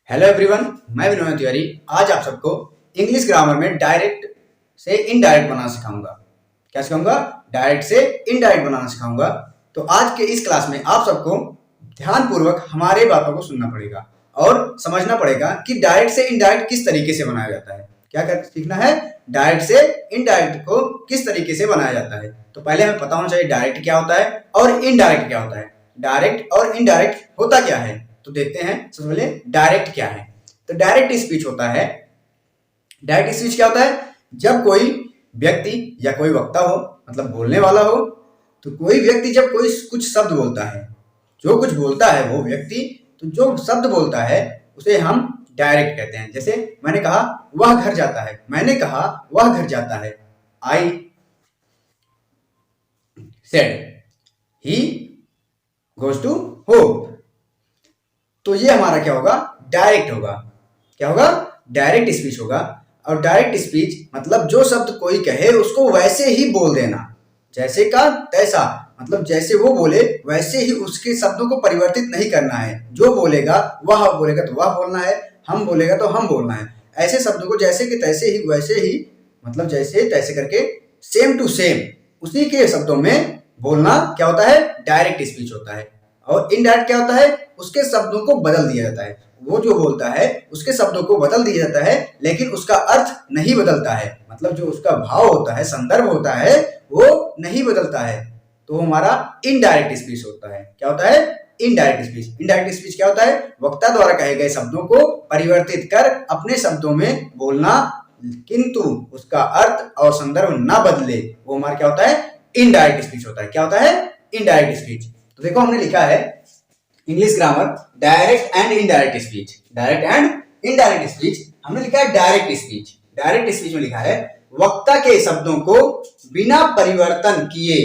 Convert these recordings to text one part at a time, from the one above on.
Hello everyone, मैं विनोद तिवारी। आज आप सबको इंग्लिश ग्रामर में डायरेक्ट से इनडायरेक्ट बनाना सिखाऊंगा। क्या सिखाऊंगा? डायरेक्ट से इनडायरेक्ट बनाना सिखाऊंगा। तो आज के इस क्लास में आप सबको ध्यानपूर्वक हमारे बातों को सुनना पड़ेगा और समझना पड़ेगा कि डायरेक्ट से इनडायरेक्ट किस तरीके से बनाया जाता है। क्या सीखना है? डायरेक्ट से इनडायरेक्ट को किस तरीके से बनाया जाता है। तो पहले हमें पता होना चाहिए डायरेक्ट क्या होता है और इनडायरेक्ट क्या होता है। डायरेक्ट और इनडायरेक्ट होता क्या है, तो देखते हैं। सबसे पहले डायरेक्ट क्या है। तो डायरेक्ट स्पीच होता है, डायरेक्ट स्पीच क्या होता है? जब कोई व्यक्ति या कोई वक्ता हो, मतलब बोलने वाला हो, तो कोई व्यक्ति जब कोई कुछ शब्द बोलता है, जो कुछ बोलता है वो व्यक्ति, तो जो शब्द बोलता है उसे हम डायरेक्ट कहते हैं। जैसे मैंने कहा वह घर जाता है, मैंने कहा वह घर जाता है। I said he goes to home. तो ये हमारा क्या होगा? डायरेक्ट होगा। क्या होगा? डायरेक्ट स्पीच होगा। और डायरेक्ट स्पीच मतलब जो शब्द कोई कहे उसको वैसे ही बोल देना, जैसे का तैसा, मतलब जैसे वो बोले वैसे ही उसके शब्दों को परिवर्तित नहीं करना है। जो बोलेगा वह बोलेगा तो वह बोलना है, हम बोलेगा तो हम बोलना है। ऐसे शब्दों को जैसे कि तैसे ही वैसे ही, मतलब जैसे तैसे करके सेम टू सेम उसी के शब्दों में बोलना क्या होता है? डायरेक्ट स्पीच होता है। और इनडायरेक्ट क्या होता है? उसके शब्दों को बदल दिया जाता है। वो जो बोलता है उसके शब्दों को बदल दिया जाता है, लेकिन उसका अर्थ नहीं बदलता है। मतलब जो उसका भाव होता है, संदर्भ होता है, वो नहीं बदलता है। तो हमारा इनडायरेक्ट स्पीच होता है। क्या होता है? Indirect speech. इनडायरेक्ट स्पीच क्या होता है? वक्ता द्वारा कहे गए शब्दों को परिवर्तित कर अपने शब्दों में बोलना, किंतु उसका अर्थ और संदर्भ ना बदले, वो हमारा क्या होता है? इनडायरेक्ट स्पीच होता है। क्या होता है? Indirect speech. तो देखो हमने लिखा है English grammar direct and indirect speech. Direct and indirect speech हमने लिखा है डायरेक्ट स्पीच। डायरेक्ट स्पीच में लिखा है वक्ता के शब्दों को बिना परिवर्तन किए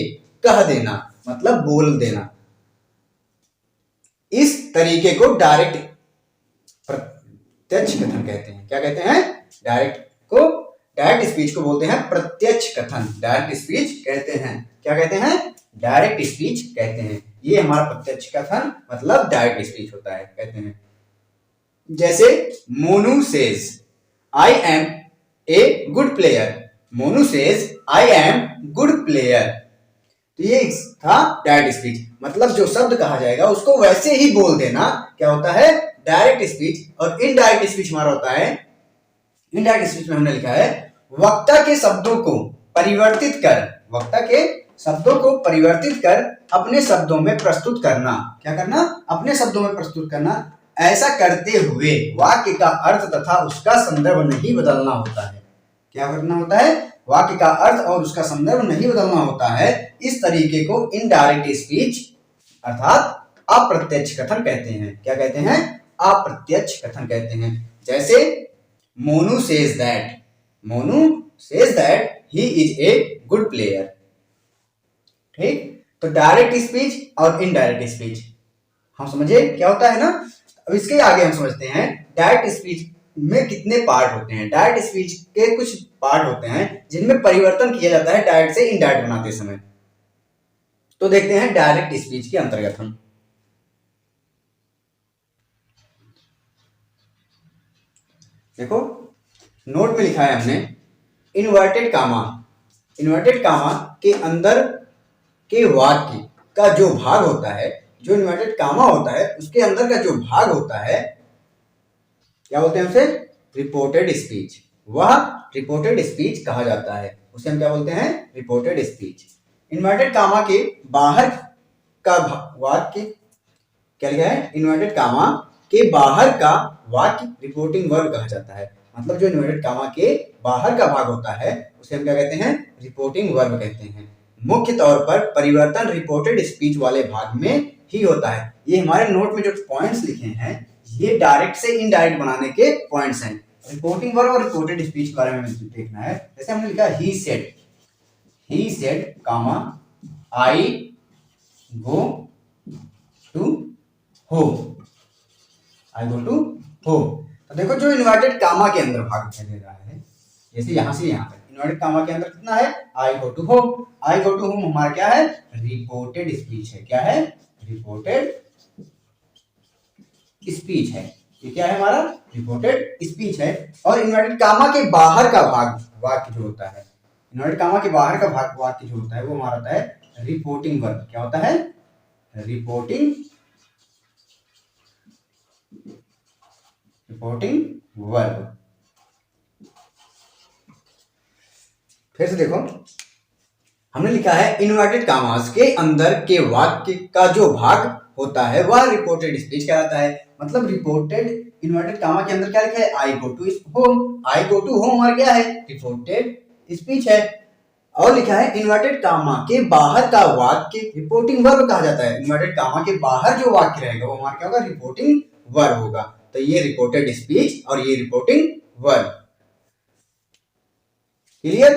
कह देना, मतलब बोल देना। इस तरीके को डायरेक्ट प्रत्यक्ष कथन कहते हैं। क्या कहते हैं? डायरेक्ट स्पीच को बोलते हैं प्रत्यक्ष कथन। डायरेक्ट स्पीच कहते हैं। क्या कहते हैं? डायरेक्ट स्पीच कहते हैं। ये हमारा प्रत्यक्ष कथन मतलब डायरेक्ट स्पीच होता है, कहते हैं। जैसे Monu says I am a good player. Monu says I am good player. तो ये था डायरेक्ट स्पीच, मतलब जो शब्द कहा जाएगा उसको वैसे ही बोल देना। क्या होता है? Direct speech. और इनडायरेक्ट स्पीच हमारा होता है, इनडायरेक्ट स्पीच में हमने लिखा है वक्ता के शब्दों को परिवर्तित कर, वक्ता के शब्दों को परिवर्तित कर अपने शब्दों में प्रस्तुत करना। क्या करना? अपने शब्दों में प्रस्तुत करना। ऐसा करते हुए वाक्य का अर्थ तथा उसका संदर्भ नहीं बदलना होता है। क्या करना होता है? वाक्य का अर्थ और उसका संदर्भ नहीं बदलना होता है। इस तरीके को इनडायरेक्ट स्पीच अर्थात अप्रत्यक्ष कथन कहते हैं। क्या कहते हैं? अप्रत्यक्ष कथन कहते हैं। जैसे Monu says that, Monu says that he is a good player. ठीक, तो डायरेक्ट स्पीच और इनडायरेक्ट स्पीच हम समझे क्या होता है ना। अब इसके आगे हम समझते हैं डायरेक्ट स्पीच में कितने पार्ट होते हैं। डायरेक्ट स्पीच के कुछ पार्ट होते हैं जिनमें परिवर्तन किया जाता है डायरेक्ट से इनडायरेक्ट बनाते समय। तो देखते हैं डायरेक्ट स्पीच के अंतर्गत हम। देखो नोट में लिखा है हमने इन्वर्टेड कामा। इन्वर्टेड कामा के अंदर के वाक्य का जो भाग होता है, जो इन्वर्टेड कामा होता है उसके अंदर का जो भाग होता है, क्या बोलते हैं उसे? Reported speech. वह रिपोर्टेड स्पीच कहा जाता है। उसे हम क्या बोलते हैं? Reported speech. इन्वर्टेड कामा के बाहर का वाक्य क्या लिखा है? इन्वर्टेड कामा के बाहर का वाक्य रिपोर्टिंग वर्ब कहा जाता है। मतलब जो इन्वर्टेड कामा के बाहर का भाग होता है उसे हम क्या कहते हैं? रिपोर्टिंग वर्ब कहते हैं। मुख्य तौर पर परिवर्तन रिपोर्टेड स्पीच वाले भाग में ही होता है। ये हमारे नोट में जो पॉइंट्स लिखे हैं ये डायरेक्ट से इनडायरेक्ट बनाने के पॉइंट्स हैं। रिपोर्टिंग वर्ब और रिपोर्टेड स्पीच के बारे में देखना है। जैसे हमने लिखा he said comma I go to home, I go to home. तो देखो जो इन्वर्टेड कामा के अंदर भाग दिखाई दे रहा है, जैसे यहां से यहां तक इन्वर्टेड कामा के अंदर कितना है? I go to home. I go to home हमारा क्या है? रिपोर्टेड स्पीच है। क्या है? रिपोर्टेड स्पीच है। ये क्या है हमारा रिपोर्टेड स्पीच है। और इन्वर्टेड कामा के बाहर का भाग वाक्य जो होता है, इन्वर्टेड कामा के बाहर का भाग वाक्य जो होता है वो हमारा होता है रिपोर्टिंग वर्ब। क्या होता है? Reporting verb. फिर से देखो, हमने लिखा है इन्वर्टेड कामास के अंदर के वाक्य का जो भाग होता है वह रिपोर्टेड स्पीच कहलाता है। मतलब रिपोर्टेड इन्वर्टेड कामा के अंदर क्या लिखा है? I go to home. I go to home और क्या है? रिपोर्टेड स्पीच है। और लिखा है इन्वर्टेड कामा के बाहर का वाक्य रिपोर्टिंग वर्ब कहा जाता है। इन्वर्टेड कामा के बाहर जो वाक्य रहेगा वो हमारा क्या होगा? रिपोर्टिंग वर्ब होगा। तो ये रिपोर्टेड स्पीच और ये रिपोर्टिंग वर्ब। क्लियर?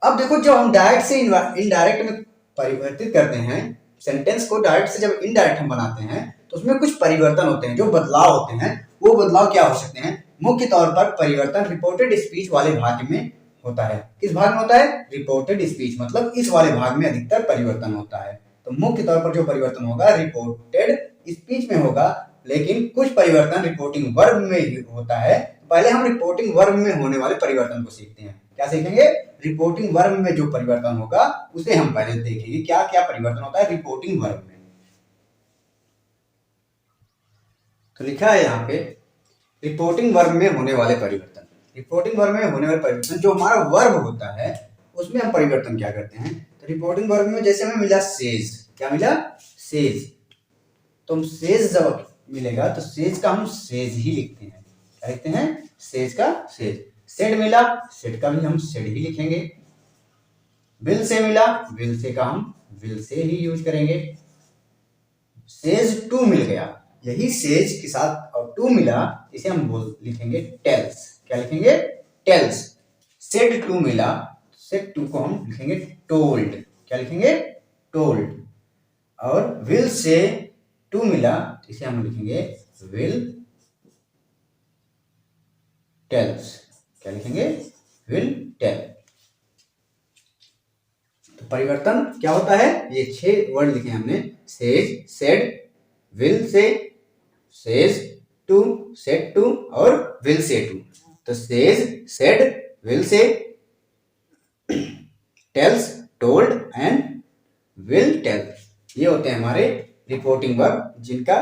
अब देखो, जब हम डायरेक्ट से इनडायरेक्ट में परिवर्तित करते हैं सेंटेंस को, डायरेक्ट से जब इनडायरेक्ट हम बनाते हैं तो उसमें कुछ परिवर्तन होते हैं, जो बदलाव होते हैं वो बदलाव क्या हो सकते हैं? मुख्य तौर पर परिवर्तन रिपोर्टेड स्पीच वाले भाग में होता है। किस भाग में होता है? रिपोर्टेड स्पीच, मतलब इस वाले भाग में अधिकतर परिवर्तन होता है। तो मुख्य तौर पर जो परिवर्तन होगा रिपोर्टेड स्पीच में होगा, लेकिन कुछ परिवर्तन रिपोर्टिंग वर्ब में होता है। पहले हम रिपोर्टिंग वर्ब में होने वाले परिवर्तन को सीखते हैं। क्या सीखेंगे? रिपोर्टिंग वर्ब में जो परिवर्तन होगा उसे हम पहले देखेंगे, क्या क्या परिवर्तन होता है रिपोर्टिंग वर्ब में। तो लिखा है यहाँ पे रिपोर्टिंग वर्ब में होने वाले परिवर्तन। रिपोर्टिंग वर्ब में होने वाले परिवर्तन, जो हमारा वर्ब होता है उसमें हम परिवर्तन क्या करते हैं? तो रिपोर्टिंग वर्ब में जैसे हमें मिला सेज, क्या मिला? सेज। तो हम सेज जब मिलेगा तो सेज का हम सेज ही लिखते हैं। क्या लिखते हैं? सेज का सेज। सेड मिला, सेड का भी हम सेड ही लिखेंगे। विल से मिला, विल से का हम विल से ही यूज करेंगे। सेज टू मिल गया, यही सेज के साथ और टू मिला, इसे हम लिखेंगे टेल्स। क्या लिखेंगे? टेल्स। सेड टू मिला, सेड टू को हम लिखेंगे टोल्ड। क्या लिखेंगे? टोल्ड। और विल से टू मिला, इसे हम लिखेंगे विल टेल्स। क्या लिखेंगे? Will tell. तो परिवर्तन क्या होता है? ये 6 वर्ड लिखे हमने, says, said, will say, says to, said to और विल से टू। तो says, said, will say, tells, told and will tell, ये होते हैं हमारे रिपोर्टिंग वर्ब, जिनका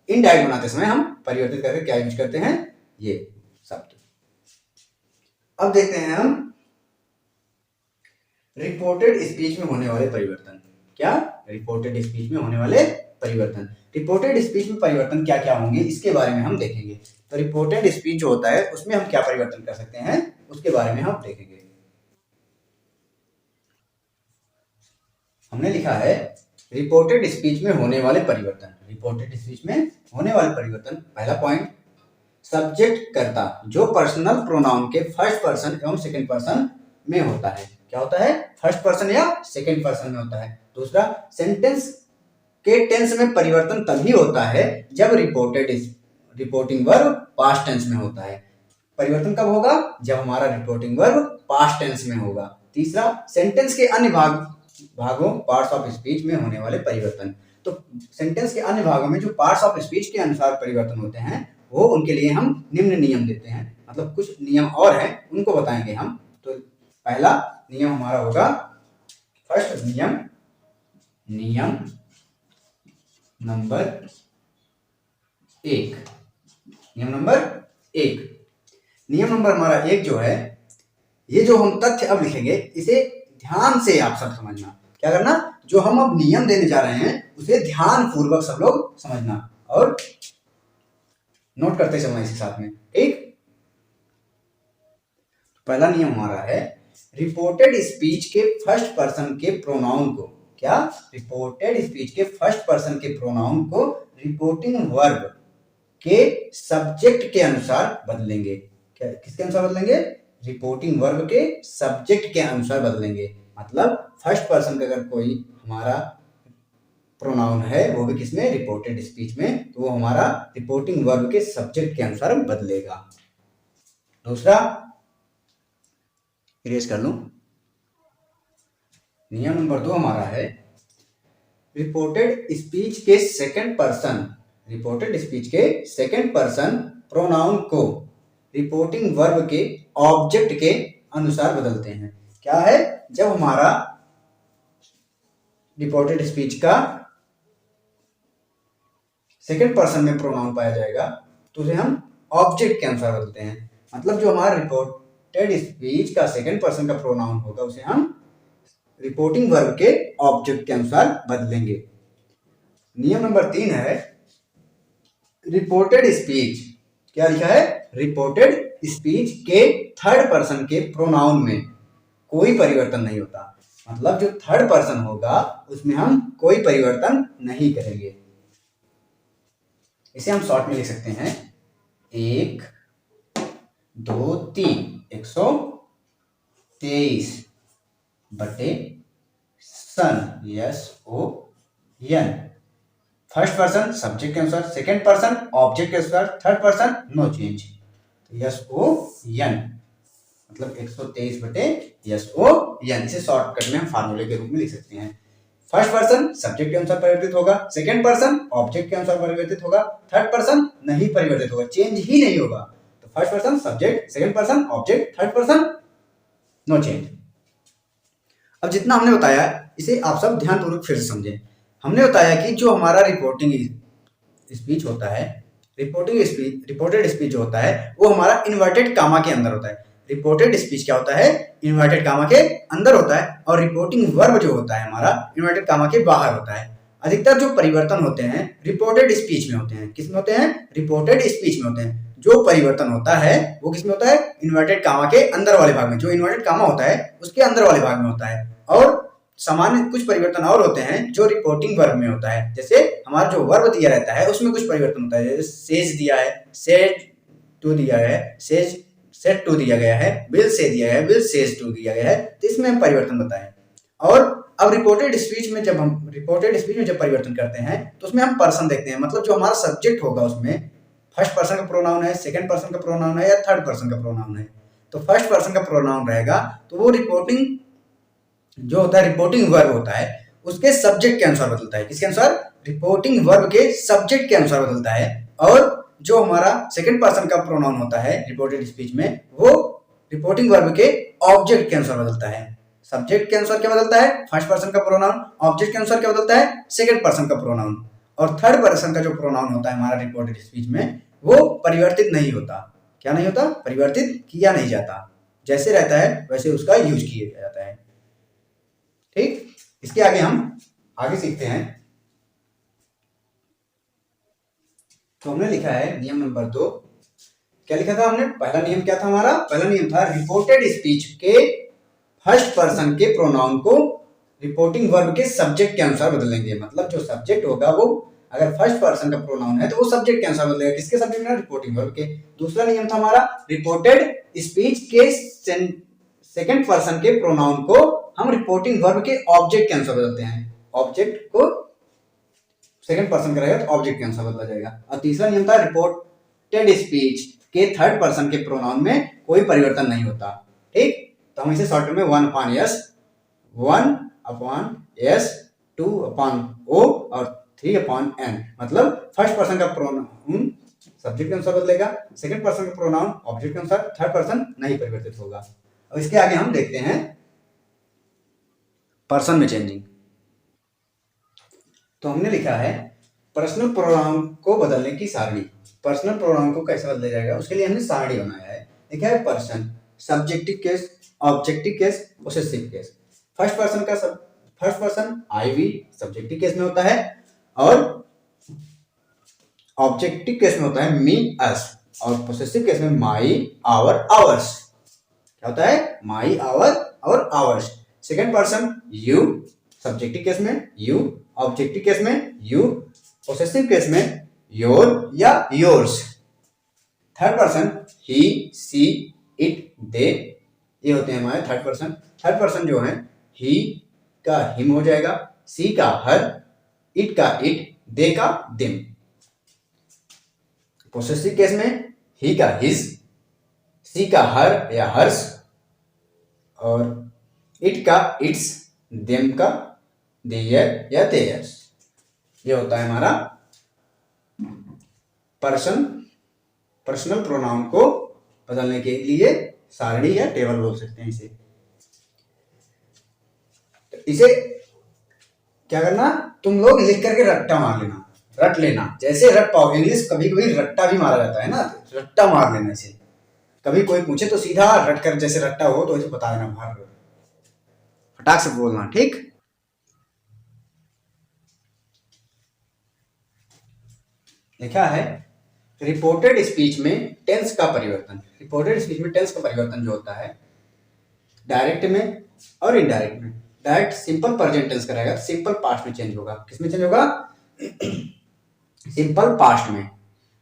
इनडायरेक्ट बनाते समय हम परिवर्तित करके क्या यूज करते हैं? ये शब्द। अब देखते हैं हम रिपोर्टेड स्पीच में होने वाले परिवर्तन। क्या? रिपोर्टेड स्पीच में होने वाले परिवर्तन। रिपोर्टेड स्पीच में परिवर्तन क्या क्या होंगे इसके बारे में हम देखेंगे। तो रिपोर्टेड स्पीच जो होता है उसमें हम क्या परिवर्तन कर सकते हैं उसके बारे में हम देखेंगे। हमने लिखा है रिपोर्टेड स्पीच में होने वाले परिवर्तन। रिपोर्टेड स्पीच में होने वाले परिवर्तन, पहला पॉइंट, सब्जेक्ट कर्ता जो पर्सनल प्रोनाउन के फर्स्ट पर्सन एवं सेकंड पर्सन में होता है। क्या होता है? फर्स्ट पर्सन या सेकंड पर्सन में होता है। दूसरा, सेंटेंस के टेंस में परिवर्तन तभी होता है जब रिपोर्टिंग वर्ब पास्ट टेंस में होता है। परिवर्तन कब होगा? जब हमारा रिपोर्टिंग वर्ब पास्ट टेंस में होगा। तीसरा, सेंटेंस के अन्य भागों पार्ट्स ऑफ स्पीच में होने वाले परिवर्तन। तो सेंटेंस के अन्य भागों में जो पार्ट्स ऑफ स्पीच के अनुसार परिवर्तन होते हैं वो उनके लिए हम निम्न नियम देते हैं, मतलब कुछ नियम और हैं उनको बताएंगे हम। तो पहला नियम हमारा होगा, फर्स्ट नियम, नियम नंबर 1। नियम नंबर 1, नियम नंबर हमारा 1 जो है, ये जो हम तथ्य अब लिखेंगे इसे ध्यान से आप सब समझना। क्या करना? जो हम अब नियम देने जा रहे हैं उसे ध्यान पूर्वक सब लोग समझना और नोट करते चलना इसके साथ में, ठीक? पहला नियम हमारा है, रिपोर्टेड स्पीच के फर्स्ट पर्सन के प्रोनाउन को, क्या? रिपोर्टेड स्पीच के फर्स्ट पर्सन के प्रोनाउन को रिपोर्टिंग वर्ब के सब्जेक्ट के अनुसार बदलेंगे। क्या? किसके अनुसार बदलेंगे? रिपोर्टिंग वर्ब के सब्जेक्ट के अनुसार बदलेंगे। मतलब फर्स्ट पर्सन का अगर कोई हमारा प्रोनाउन है वो भी किसमें? रिपोर्टेड स्पीच में, तो वो हमारा रिपोर्टिंग वर्ब के सब्जेक्ट के अनुसार बदलेगा। दूसरा, इरेज कर लूं, नियम नंबर 2 हमारा है, रिपोर्टेड स्पीच के सेकंड पर्सन प्रोनाउन को रिपोर्टिंग वर्ब के ऑब्जेक्ट के अनुसार बदलते हैं। क्या है? जब हमारा रिपोर्टेड स्पीच का सेकंड पर्सन में प्रोनाउन पाया जाएगा तो उसे हम ऑब्जेक्ट के अनुसार बदलते हैं। मतलब जो हमारा रिपोर्टेड स्पीच का सेकंड पर्सन का प्रोनाउन होगा उसे हम रिपोर्टिंग वर्ब के ऑब्जेक्ट के अनुसार बदलेंगे। नियम नंबर 3 है रिपोर्टेड स्पीच। क्या लिखा है? रिपोर्टेड स्पीच के थर्ड पर्सन के प्रोनाउन में कोई परिवर्तन नहीं होता। मतलब जो थर्ड पर्सन होगा उसमें हम कोई परिवर्तन नहीं करेंगे। इसे हम शॉर्ट में लिख सकते हैं 1 2 3 123 बटे सन SON। फर्स्ट पर्सन सब्जेक्ट के अनुसार, सेकंड पर्सन ऑब्जेक्ट के अनुसार, थर्ड पर्सन नो चेंज। तो SON मतलब 123 बटे SON। इसे शॉर्टकट में हम फार्मूले के रूप में लिख सकते हैं। फर्स्ट पर्सन सब्जेक्ट के अनुसार परिवर्तित होगा, सेकंड पर्सन ऑब्जेक्ट के अनुसार परिवर्तित होगा, थर्ड पर्सन नहीं परिवर्तित होगा, चेंज ही नहीं होगा। तो first person subject, second person object, third person no change. अब जितना हमने बताया इसे आप सब ध्यानपूर्वक फिर से समझें। हमने बताया कि जो हमारा रिपोर्टिंग स्पीच होता है, रिपोर्टेड स्पीच जो होता है वो हमारा इन्वर्टेड कामा के अंदर होता है। रिपोर्टेड स्पीच क्या होता है? इन्वर्टेड कामा के अंदर होता है। और रिपोर्टिंग वर्ब जो होता है हमारा इन्वर्टेड कामा के बाहर होता है। अधिकतर जो परिवर्तन होते हैं रिपोर्टेड स्पीच में होते हैं। किस में होते हैं? रिपोर्टेड स्पीच में होते हैं। जो परिवर्तन होता है वो किस में होता है? इन्वर्टेड कामा के अंदर वाले भाग में। जो इन्वर्टेड कामा होता है उसके अंदर वाले भाग में होता है। और सामान्य कुछ परिवर्तन और होते हैं जो रिपोर्टिंग वर्ब में होता है। जैसे हमारा जो वर्ब दिया रहता है उसमें कुछ परिवर्तन होता है। जैसे सेज दिया है, सेड टू दिया गया है, सेड टू दिया गया है, विल से दिया गया है, विल सेज टू दिया गया है। तो इसमें हम परिवर्तन बताएं। और अब रिपोर्टेड स्पीच में जब परिवर्तन करते हैं तो उसमें हम पर्सन देखते हैं। मतलब जो हमारा सब्जेक्ट होगा उसमें फर्स्ट पर्सन का प्रोनाउन है, सेकंड पर्सन का प्रोनाउन है या थर्ड पर्सन का प्रोनाउन है। तो फर्स्ट पर्सन का प्रोनाउन रहेगा तो वो रिपोर्टिंग जो होता है रिपोर्टिंग वर्ब होता है उसके सब्जेक्ट के अनुसार बदलता है। किसके अनुसार? रिपोर्टिंग वर्ब के सब्जेक्ट के अनुसार बदलता है। और जो हमारा सेकंड पर्सन का प्रोनाउन होता है रिपोर्टेड स्पीच में वो रिपोर्टिंग वर्ब के ऑब्जेक्ट के अनुसार बदलता है। सब्जेक्ट के अनुसार क्या बदलता है? फर्स्ट पर्सन का प्रोनाउन। ऑब्जेक्ट के अनुसार क्या बदलता है? सेकंड पर्सन का प्रोनाउन। और थर्ड पर्सन का जो प्रोनाउन होता है हमारा रिपोर्टेड स्पीच में वो परिवर्तित नहीं होता। क्या नहीं होता? परिवर्तित किया नहीं जाता। जैसे रहता है वैसे उसका यूज किया जाता है। ठीक, इसके आगे हम आगे सीखते हैं। तो हमने लिखा है नियम नंबर 2। क्या लिखा था हमने? पहला नियम क्या था हमारा? पहला नियम था रिपोर्टेड स्पीच के फर्स्ट पर्सन के प्रोनाउन को रिपोर्टिंग वर्ब के सब्जेक्ट के अनुसार बदलेंगे। मतलब जो सब्जेक्ट होगा वो अगर फर्स्ट पर्सन का प्रोनाउन है तो वो सब्जेक्ट के अनुसार बदलेगा। किसके सब्जेक्ट में? रिपोर्टिंग वर्ब के। दूसरा नियम था हमारा रिपोर्टेड स्पीच के सेकंड पर्सन के प्रोनाउन को हम रिपोर्टिंग वर्ब के ऑब्जेक्ट के अनुसार बदलते हैं। ऑब्जेक्ट को सेकंड पर्सन का रहेगा तो ऑब्जेक्ट के अनुसार बदला जाएगा। और तीसरा नियम था रिपोर्टेड स्पीच के थर्ड पर्सन के प्रोनाउन में कोई परिवर्तन नहीं होता। ठीक, तो हम इसे शॉर्ट में 1/s, 1/s, 2/o और 3/n। मतलब फर्स्ट पर्सन का प्रोनाउन सब्जेक्ट के अनुसार बदलेगा, सेकंड पर्सन का प्रोनाउन ऑब्जेक्ट के अनुसार, थर्ड पर्सन नहीं परिवर्तित होगा। और इसके आगे हम देखते हैं पर्सन में चेंजिंग। तो हमने लिखा है पर्सनल प्रोनाउन को बदलने की सारणी। पर्सनल प्रोनाउन को कैसे बदला जाएगा उसके लिए हमने सारणी बनाया है। लिखा है person, subjective case, objective case, possessive case. First person I we subjective case में होता है और ऑब्जेक्टिव केस में होता है मी अस और पोसेसिव केस में माई आवर आवर्स। क्या होता है? माई आवर और hours. Second person you subjective case में यू, ऑब्जेक्टिव केस में यू, पोसेसिव केस में योर या yours. Third person he, she, it, they, ये होते हैं हमारे थर्ड पर्सन। थर्ड पर्सन जो है ही का हिम हो जाएगा, सी का हर, इट का इट, दे का दिम। पोसेसिव केस में ही का हिज, सी का हर या हर्ष और इट का इट्स, देम का देयर या देयर्स। ये होता है हमारा पर्सन पर्सनल प्रोनाउन को बदलने के लिए सारणी या टेबल बोल सकते हैं इसे। तो इसे क्या करना, तुम लोग लिख करके रट्टा मार लेना, रट लेना, जैसे रट पाओ। इंग्लिश कभी कभी रट्टा भी मारा जाता है ना, तो रट्टा मार लेना इसे। कभी कोई पूछे तो सीधा रट कर, जैसे रट्टा हो तो इसे बता देना, बाहर फटाक से बोलना, ठीक। लिखा है रिपोर्टेड स्पीच में टेंस का परिवर्तन। रिपोर्टेड स्पीच में टेंस का परिवर्तन जो होता है डायरेक्ट में और इनडायरेक्ट में। डायरेक्ट सिंपल प्रेजेंट टेंस का रहेगा, सिंपल पास्ट में चेंज होगा। किसमें चेंज होगा? सिंपल पास्ट में।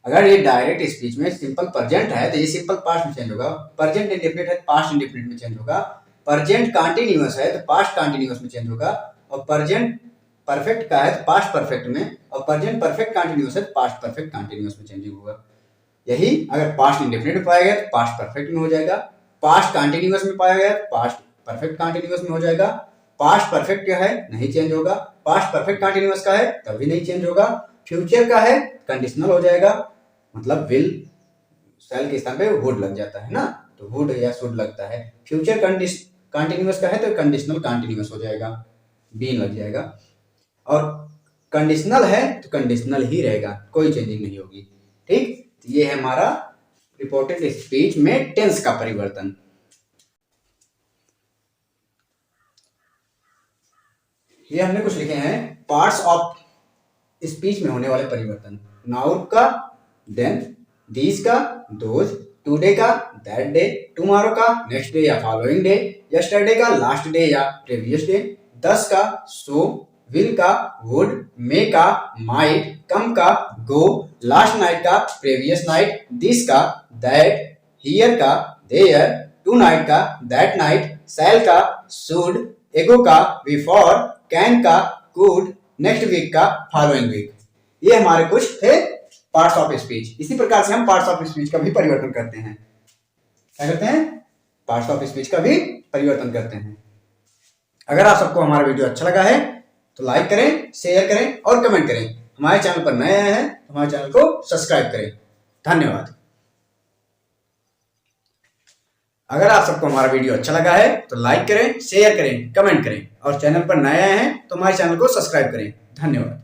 अगर ये डायरेक्ट स्पीच में सिंपल प्रेजेंट है तो ये सिंपल पास्ट में चेंज होगा। प्रेजेंट इंडेफिनिट है, पास्ट इंडेफिनिट में चेंज होगा। प्रेजेंट कंटीन्यूअस है तो पास्ट कंटीन्यूअस में चेंज होगा। और प्रेजेंट परफेक्ट का है तो पास्ट परफेक्ट में, और प्रेजेंट परफेक्ट कंटीन्यूअस है तो पास्ट परफेक्ट कंटीन्यूअस में चेंजिंग होगा। यही अगर पास्ट इंडेफिनिट में पाया गया तो पास्ट परफेक्ट में हो जाएगा, पास्ट कंटीन्यूअस में पाया गया तो पास्ट परफेक्ट कंटीन्यूअस में हो जाएगा। पास्ट परफेक्ट का है नहीं चेंज होगा, पास्ट परफेक्ट कंटीन्यूअस का है तभी नहीं चेंज होगा। फ्यूचर का है कंडीशनल हो जाएगा, मतलब विल सेल के स्थान पे वुड लग जाता है ना, तो वुड या शुड लगता है। फ्यूचर कंटीन्यूअस का है तो कंडीशनल कंटीन्यूअस हो जाएगा, बीन लग जाएगा। और कंडीशनल है तो कंडीशनल ही रहेगा, कोई चेंजिंग नहीं होगी, ठीक। तो ये है हमारा रिपोर्टेड स्पीच में टेंस का परिवर्तन। ये हमने कुछ लिखे हैं पार्ट्स ऑफ स्पीच में होने वाले परिवर्तन। नाउन का देन, दीज का दोज, टुडे का दैट डे, टुमारो का नेक्स्ट डे या फॉलोइंग डे, यस्टरडे का लास्ट डे या प्रीवियस डे, दस का सो, विल का वुड, मे का माइट, कम का गो, लास्ट नाइट का प्रीवियस नाइट, दिस का दैट, हियर का देयर, टू नाइट का दैट नाइट, शैल का शुड, एगो का बिफोर, कैन का कुड, नेक्स्ट वीक का फॉलोइंग वीक। ये हमारे कुछ थे पार्ट्स ऑफ स्पीच। इसी प्रकार से हम पार्ट्स ऑफ स्पीच का भी परिवर्तन करते हैं। क्या करते हैं? पार्ट्स ऑफ स्पीच का भी परिवर्तन करते हैं। अगर आप सबको हमारा वीडियो अच्छा लगा है तो लाइक करें, शेयर करें और कमेंट करें। हमारे चैनल पर नए आए हैं तो हमारे चैनल को सब्सक्राइब करें। धन्यवाद। अगर आप सबको हमारा वीडियो अच्छा लगा है तो लाइक करें, शेयर करें, कमेंट करें और चैनल पर नए आए हैं तो हमारे चैनल को सब्सक्राइब करें। धन्यवाद।